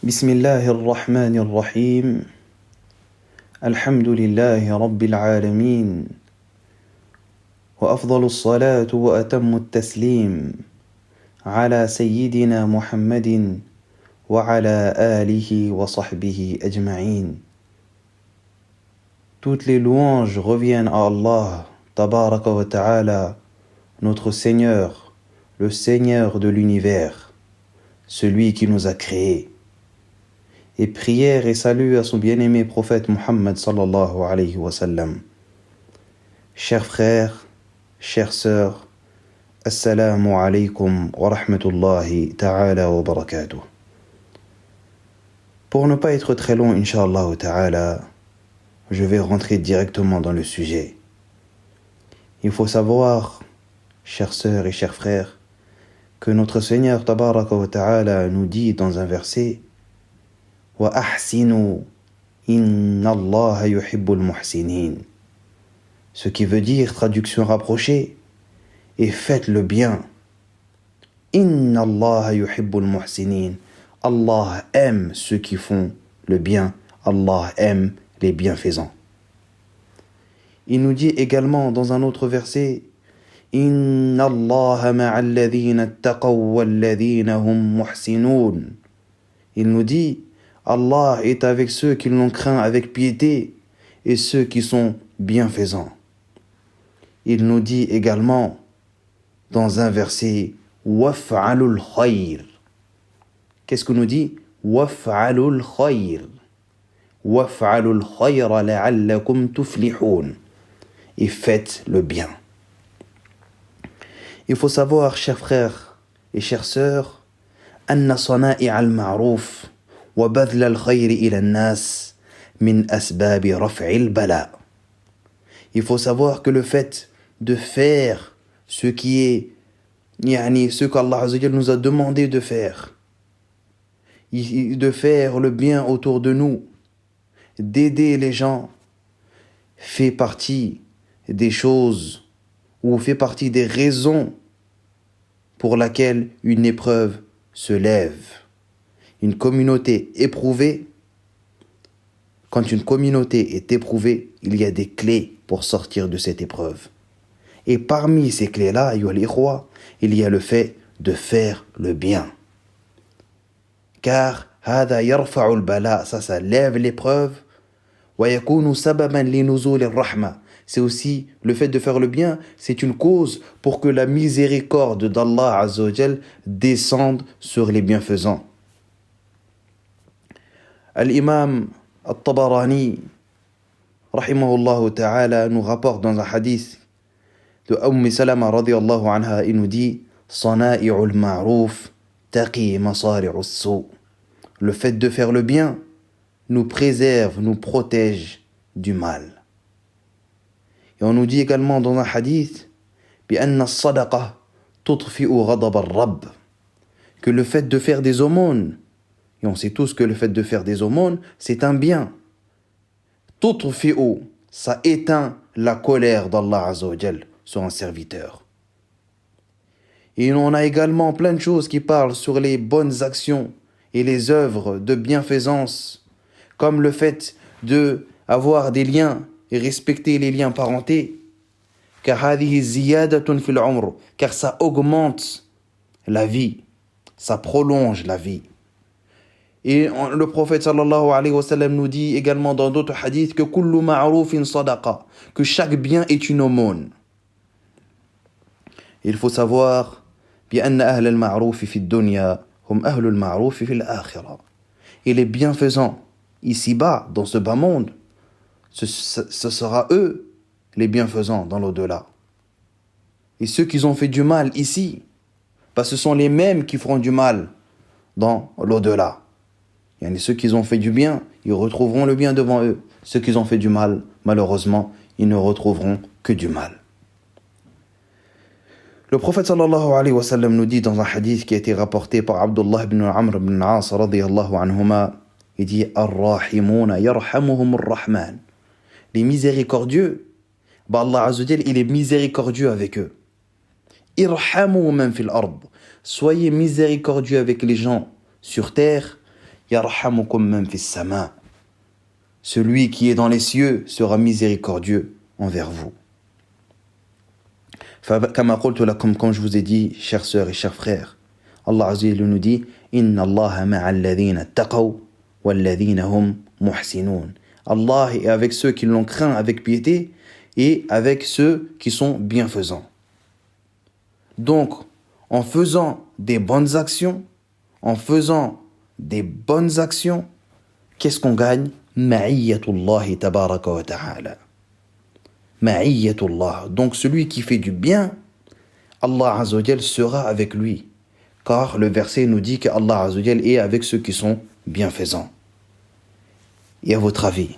بسم الله الرحمن الرحيم الحمد لله رب العالمين وأفضل الصلاة وأتم التسليم على سيدنا محمد وعلى آله وصحبه أجمعين. Toutes les louanges reviennent à Allah, Tabaraka wa Ta'ala, notre Seigneur, le Seigneur de l'univers, celui qui nous a créés. Et prière et salut à son bien-aimé prophète Muhammad sallallahu alayhi wa sallam. Chers frères, chères sœurs, assalamu alaykum wa rahmatullahi ta'ala wa barakatuh. Pour ne pas être très long, inshallah ta'ala, je vais rentrer directement dans le sujet. Il faut savoir, chères sœurs et chers frères, que notre Seigneur tabaraka wa ta'ala nous dit dans un verset wa ahsinu inna Allah yuhibbul muhsinin, ce qui veut dire, traduction rapprochée, et faites le bien. Inna Allah yuhibbul muhsinin, Allah aime ceux qui font le bien, Allah aime les bienfaisants. Il nous dit également dans un autre verset Inna Allah ma'al ladhina attaqaw wal ladhina hum muhsinun. Il nous dit Allah est avec ceux qui l'ont craint avec piété et ceux qui sont bienfaisants. Il nous dit également dans un verset waf'alul khayr. Qu'est-ce qu'on nous dit? Waf'alul khayr. Waf'alul khayra la'allakum tuflihun. Et faites le bien. Il faut savoir, chers frères et chères sœurs, anna sana'i al-ma'ruf wa badla al-khayr ila an-nas min asbab raf'i al-bala. Il faut savoir que le fait de faire ce qui est, ce qu'Allah Azza wa Jalla nous a demandé de faire le bien autour de nous, d'aider les gens, fait partie des choses ou fait partie des raisons pour laquelle une épreuve se lève. Une communauté éprouvée, quand une communauté est éprouvée, il y a des clés pour sortir de cette épreuve. Et parmi ces clés-là, il y a le fait de faire le bien. Car هذا يرفع البلاء, ça lève l'épreuve. ويكون سببا لنزول الرحمة. C'est aussi le fait de faire le bien, c'est une cause pour que la miséricorde d'Allah Azza wa Jal descende sur les bienfaisants. Al-Imam Al-Tabarani, rahimahullah ta'ala, nous rapporte dans un hadith de Salama radiyallahu anha, il nous dit Sana'i'ul ma'ruf taqi masari'us su. Le fait de faire le bien nous préserve, nous protège du mal. Et on nous dit également dans un hadith بأن الصدقة تطفئ غضب الرب, que le fait de faire des aumônes, et on sait tous que le fait de faire des aumônes, c'est un bien. تطفئ, ça éteint la colère d'Allah Azza wa Jal sur un serviteur. Et on a également plein de choses qui parlent sur les bonnes actions et les œuvres de bienfaisance, comme le fait de avoir des liens et respecter les liens parentés, car ça augmente la vie, ça prolonge la vie. Et le prophète sallallahu alayhi wa sallam nous dit également dans d'autres hadiths que kullu ma'rufin sadaqa, que chaque bien est une aumône. Il faut savoir بأن أهل المعروف في الدنيا هم أهل المعروف في الآخرة. Et les bienfaisants ici-bas, dans ce bas monde, ce sera eux les bienfaisants dans l'au-delà. Et ceux qui ont fait du mal ici, ce sont les mêmes qui feront du mal dans l'au-delà. Et ceux qui ont fait du bien, ils retrouveront le bien devant eux. Ceux qui ont fait du mal, malheureusement, ils ne retrouveront que du mal. Le prophète sallallahu alayhi wa sallam nous dit dans un hadith qui a été rapporté par Abdullah ibn Amr ibn al-As radiyallahu anhuma, il dit Ar-Rahimuna yarhamuhum ar-Rahman. Les miséricordieux, Allah Azza wa Jal, il est miséricordieux avec eux. Irhamu man fil ard. Soyez miséricordieux avec les gens sur terre. yarhamukum man fis sama. Celui qui est dans les cieux sera miséricordieux envers vous. Kama qultu lakum, comme je vous ai dit, chères sœurs et chers frères, Allah Azza wa Jalla nous dit Inna Allaha ma'al ladhina taqaw wal ladhina hum muhsinun. Allah est avec ceux qui l'ont craint avec piété et avec ceux qui sont bienfaisants. Donc, en faisant des bonnes actions, qu'est-ce qu'on gagne? Ma'iyyatullahi tabaraka wa ta'ala. Ma'iyyatullah. Donc celui qui fait du bien, Allah Azza wa Jal sera avec lui. Car le verset nous dit qu'Allah Azza wa Jal est avec ceux qui sont bienfaisants. Et à votre avis,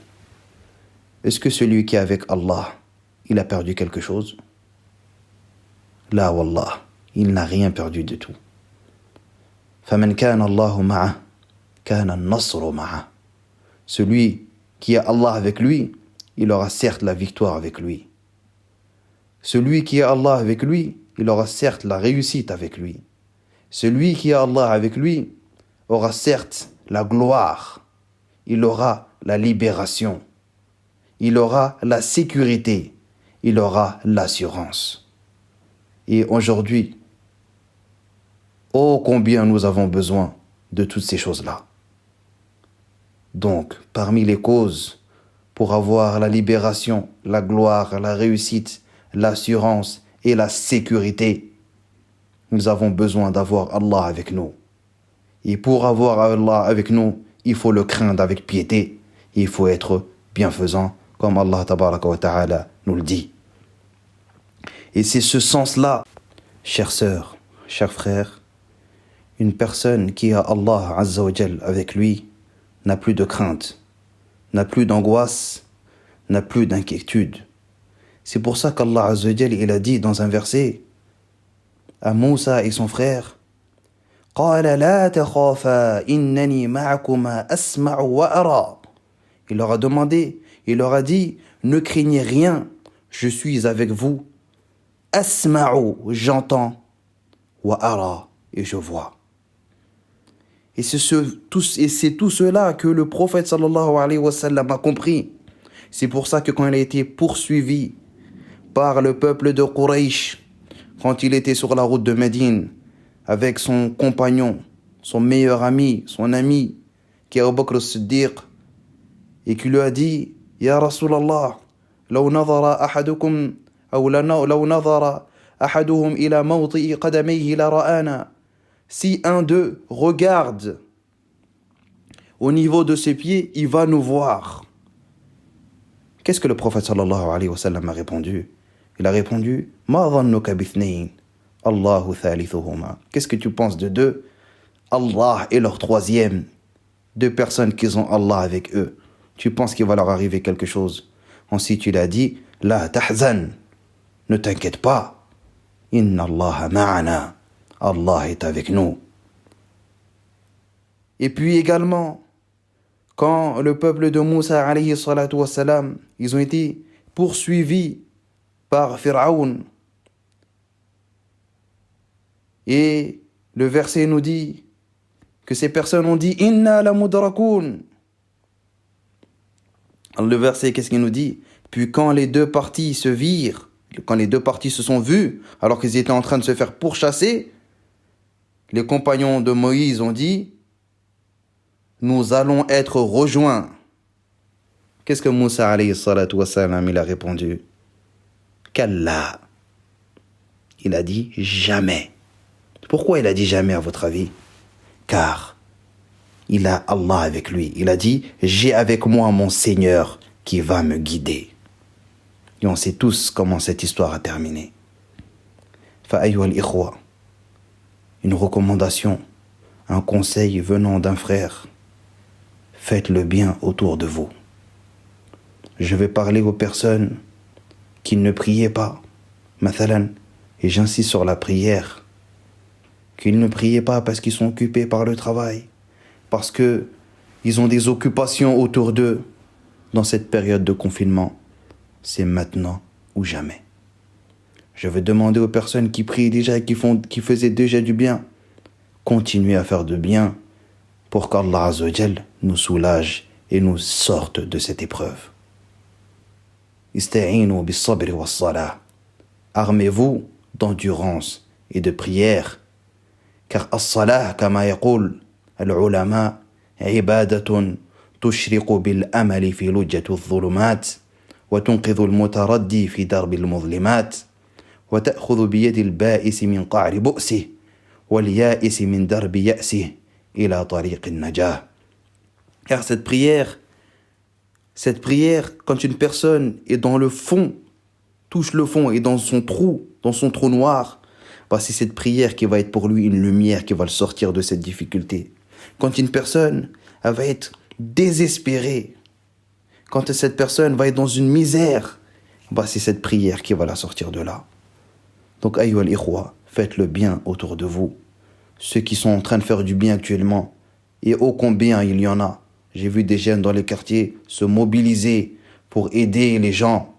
est-ce que celui qui est avec Allah, il a perdu quelque chose? La wallah, il n'a rien perdu du tout. فَمَنْ كَانَ اللَّهُ مَعَهُ كَانَ النَّصْرُ مَعَهُ. Celui qui a Allah avec lui, il aura certes la victoire avec lui. Celui qui a Allah avec lui, il aura certes la réussite avec lui. Celui qui a Allah avec lui aura certes la gloire. Il aura la libération. Il aura la sécurité. Il aura l'assurance. Et aujourd'hui, oh combien nous avons besoin de toutes ces choses-là. Donc, parmi les causes pour avoir la libération, la gloire, la réussite, l'assurance et la sécurité, nous avons besoin d'avoir Allah avec nous. Et pour avoir Allah avec nous, il faut le craindre avec piété. Il faut être bienfaisant, comme Allah tabaraka wa ta'ala nous le dit. Et c'est ce sens-là, chères sœurs, chers frères, une personne qui a Allah Azza wa Jal avec lui n'a plus de crainte, n'a plus d'angoisse, n'a plus d'inquiétude. C'est pour ça qu'Allah Azza wa Jal, il a dit dans un verset à Moussa et son frère قَالَ لَا تَخَافَا إِنَّنِي مَعَكُمَا أَسْمَعُ وَأَرَى. Il leur a demandé, il leur a dit, ne craignez rien, je suis avec vous. Asma'u, j'entends, wa ara, et je vois. Et c'est tout cela que le prophète sallallahu alayhi wa sallam a compris. C'est pour ça que quand il a été poursuivi par le peuple de Quraysh, quand il était sur la route de Médine, avec son compagnon, son meilleur ami, son ami, qui est Abu Bakr as-Siddiq, et qui lui a dit, Ya Rasulallah, لو نظر أحدكم أو لو نظر أحدهم إلى موطئ قدميه لرآنا. Si un d'eux regarde au niveau de ses pieds, il va nous voir. Qu'est-ce que le prophète sallallahu alayhi wa sallam a répondu? Il a répondu, Ma dhannuka bithnayn, Allahu thalithuhuma. Qu'est-ce que tu penses de deux? Allah est leur troisième. Deux personnes qui ont Allah avec eux. Tu penses qu'il va leur arriver quelque chose? Ensuite, il a dit, La tahzan, ne t'inquiète pas. Inna Allah ma'ana. Allah est avec nous. Et puis également, quand le peuple de Moussa alayhi salatu wassalam, ils ont été poursuivis par Pharaon. Et le verset nous dit que ces personnes ont dit Inna la mudrakoun. Le verset, qu'est-ce qu'il nous dit? Puis quand les deux parties se virent, quand les deux parties se sont vues, alors qu'ils étaient en train de se faire pourchasser, les compagnons de Moïse ont dit nous allons être rejoints. Qu'est-ce que Moussa alayhi salatu wassalam, il a répondu? Kalla. Il a dit jamais. Pourquoi il a dit jamais à votre avis? Car il a Allah avec lui. Il a dit j'ai avec moi mon Seigneur qui va me guider. Et on sait tous comment cette histoire a terminé. Fa'ayyuha al-ikhwa, une recommandation, un conseil venant d'un frère. Faites le bien autour de vous. Je vais parler aux personnes qui ne priaient pas, mathalan, et j'insiste sur la prière, qu'ils ne priaient pas parce qu'ils sont occupés par le travail, parce qu'ils ont des occupations autour d'eux dans cette période de confinement. C'est maintenant ou jamais. Je vais demander aux personnes qui prient déjà et qui faisaient déjà du bien, continuez à faire du bien pour qu'Allah Azza wa Jal nous soulage et nous sorte de cette épreuve. Ista'inu bis-sabri was-salah. Armez-vous d'endurance et de prière, car as-salah, kama yaqul al-ulama, ibadatun tushriqu bil-amali fi lujjati adh-dhulumat wa tunqidhu al-mutaraddi fi darbi al-mudlimat wa ta'khudhu bi yadi al-ba'is min qa'ri bu'sihi wal-ya'is min darbi ya'sihi ila tariq an-najah. Car cette prière, quand une personne est dans le fond, touche le fond et dans son trou noir, c'est cette prière qui va être pour lui une lumière qui va le sortir de cette difficulté. Quand une personne elle va être désespérée, quand cette personne va être dans une misère, c'est cette prière qui va la sortir de là. Donc, ayyuha al-ikhwa, faites le bien autour de vous. Ceux qui sont en train de faire du bien actuellement, et ô combien il y en a. J'ai vu des jeunes dans les quartiers se mobiliser pour aider les gens,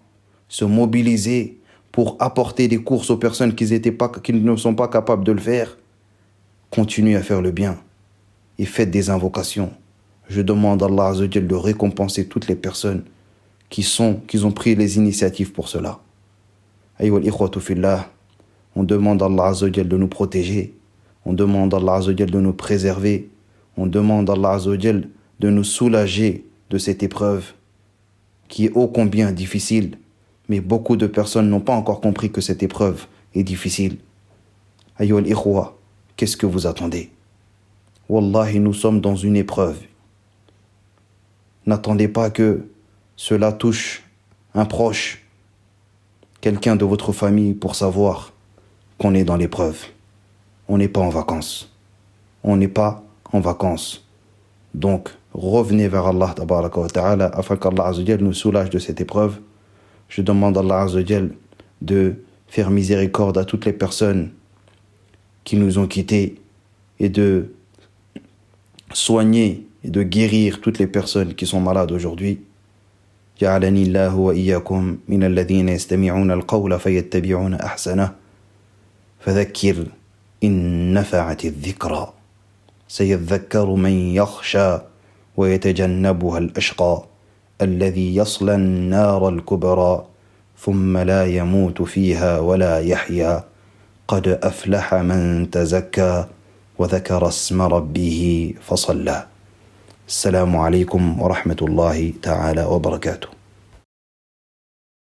se mobiliser pour apporter des courses aux personnes qui ne sont pas capables de le faire. Continuez à faire le bien et faites des invocations. Je demande à Allah Azza wa Jal de récompenser toutes les personnes qui ont pris les initiatives pour cela. Ayyuha al-ikhwatu fillah, on demande à Allah Azza wa Jal de nous protéger, on demande à Allah Azza wa Jal de nous préserver, on demande à Allah Azza wa Jal de nous soulager de cette épreuve qui est ô combien difficile, mais beaucoup de personnes n'ont pas encore compris que cette épreuve est difficile. Ayyuha al-ikhwa, qu'est-ce que vous attendez? Wallahi, nous sommes dans une épreuve. N'attendez pas que cela touche un proche, quelqu'un de votre famille pour savoir qu'on est dans l'épreuve. On n'est pas en vacances. On n'est pas en vacances. Donc, revenez vers Allah tabaraka wa ta'ala afin qu'Allah Azza wa Jal nous soulage de cette épreuve. Je demande à Allah Azza wa Jal de faire miséricorde à toutes les personnes qui nous ont quittés et de soigner et de guérir toutes les personnes qui sont malades aujourd'hui. جعلني الله وإياكم من الذين يستمعون القول فيتبعون أحسنه فذكر إن نفعت الذكرى سيذكر من يخشى ويتجنبها الأشقى الذي يصلى النار الكبرى ثم لا يموت فيها ولا يحيا قد أفلح من تزكى وذكر اسم ربه فصلى. السلام عليكم ورحمة الله تعالى وبركاته.